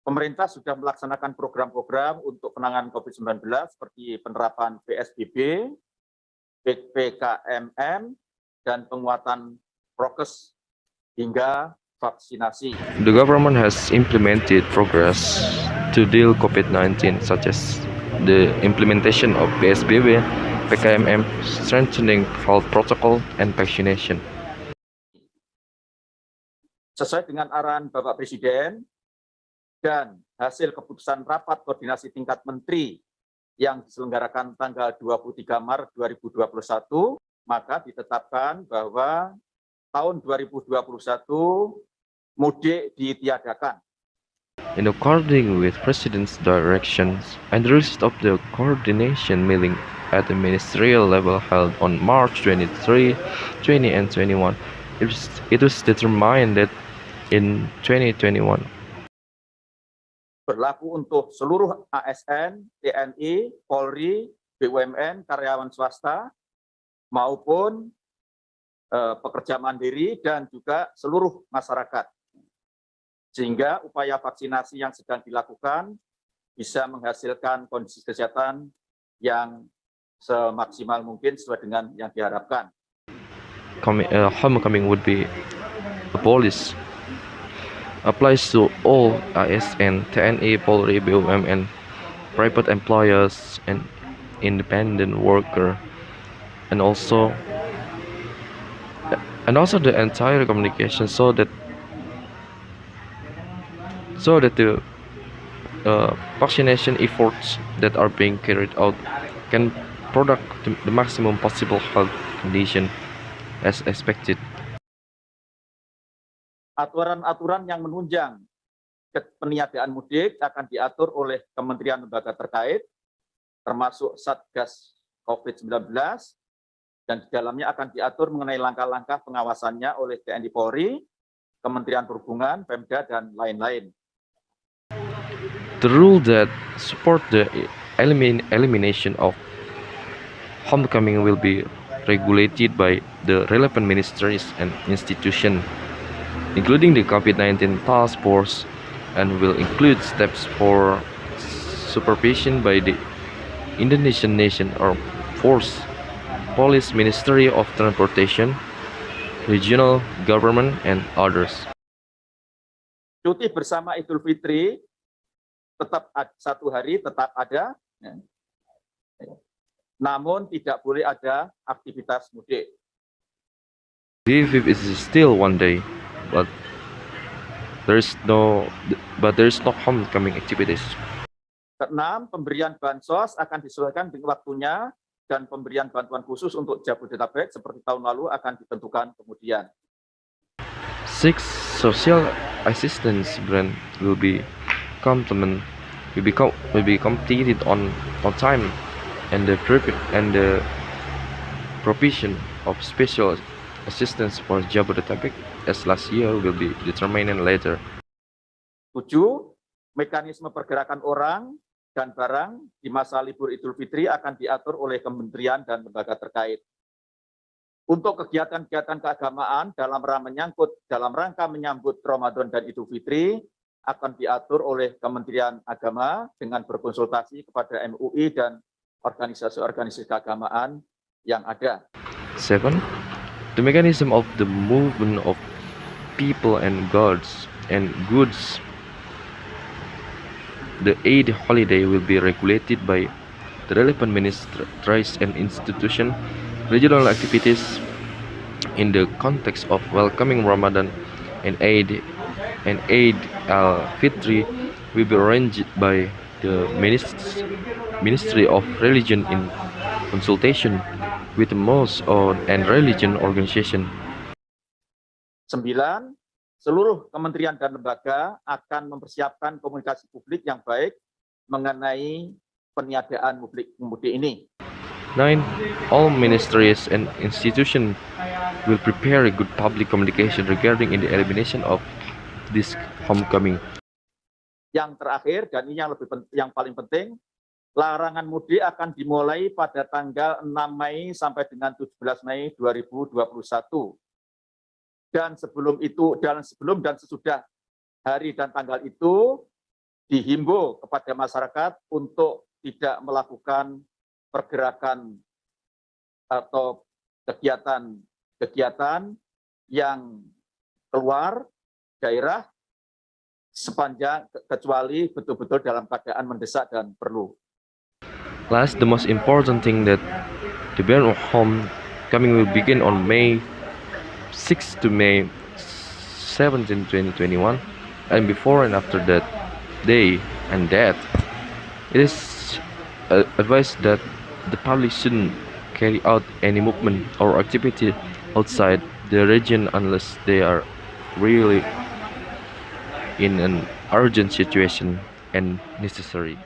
Pemerintah sudah melaksanakan program-program untuk penanganan COVID-19 seperti penerapan PSBB, PKMM, dan penguatan prokes hingga vaksinasi. The government has implemented progress to deal COVID-19, such as the implementation of PSBB, PKMM, strengthening health protocol, and vaccination. Sesuai dengan arahan Bapak Presiden dan hasil keputusan rapat koordinasi tingkat menteri yang diselenggarakan tanggal 23 Maret 2021, maka ditetapkan bahwa tahun 2021 mudik ditiadakan. In according with President's directions and the result of the coordination meeting at the ministerial level held on March 23, 20 and 21, it was determined that in 2021, berlaku untuk seluruh ASN, TNI, Polri, BUMN, karyawan swasta, maupun pekerja mandiri dan juga seluruh masyarakat. Sehingga upaya vaksinasi yang sedang dilakukan bisa menghasilkan kondisi kesehatan yang semaksimal mungkin sesuai dengan yang diharapkan. Homecoming would be abolished. Applies to all ASN, TNI, Polri, BUMN, private employers, and independent worker, and also the entire communication, so that the vaccination efforts that are being carried out can produce the maximum possible health condition as expected. Aturan-aturan yang menunjang peniadaan mudik akan diatur oleh kementerian lembaga terkait, termasuk Satgas COVID-19, dan di dalamnya akan diatur mengenai langkah-langkah pengawasannya oleh TNI Polri, Kementerian Perhubungan, Pemda, dan lain-lain. The rule that support the elimination of homecoming will be regulated by the relevant ministries and institutions, including the COVID-19 task force, and will include steps for supervision by the Indonesian Nation Armed Force, Police, Ministry of Transportation, regional government, and others. Cuti bersama Idul Fitri tetap satu hari tetap ada, namun tidak boleh ada aktivitas mudik. Leave is still one day, but there is no homecoming activities. Keenam, pemberian bansos akan disesuaikan dengan waktunya dan pemberian bantuan khusus untuk Jabodetabek seperti tahun lalu akan ditentukan kemudian. 6, social assistance grant will be completed on time, and the provision of special assistance for Jabodetabek as last year will be determined later. 7, mekanisme pergerakan orang dan barang di masa libur Idul Fitri akan diatur oleh kementerian dan lembaga terkait. Untuk kegiatan-kegiatan keagamaan dalam rangka menyambut Ramadan dan Idul Fitri akan diatur oleh Kementerian Agama dengan berkonsultasi kepada MUI dan organisasi-organisasi keagamaan yang ada. 7, the mechanism of the movement of people and goods the Eid holiday will be regulated by the relevant ministries and institutions. Regional activities in the context of welcoming Ramadan and Eid al-Fitri will be arranged by the Ministry of Religion in consultation with the mosque and religion organization. 9, seluruh kementerian dan lembaga akan mempersiapkan komunikasi publik yang baik mengenai peniadaan mudik ini. 9, all ministries and institutions will prepare a good public communication regarding the elimination of this homecoming. Yang terakhir, dan ini yang paling penting, larangan mudik akan dimulai pada tanggal 6 Mei sampai dengan 17 Mei 2021. Dan sebelum dan sesudah hari dan tanggal itu, dihimbau kepada masyarakat untuk tidak melakukan pergerakan atau kegiatan yang keluar daerah sepanjang kecuali betul-betul dalam keadaan mendesak dan perlu. Last, the most important thing that the ban of homecoming will begin on May 6 to May 17, 2021, and before and after that day and that, it is advised that the public shouldn't carry out any movement or activity outside the region unless they are really in an urgent situation and necessary.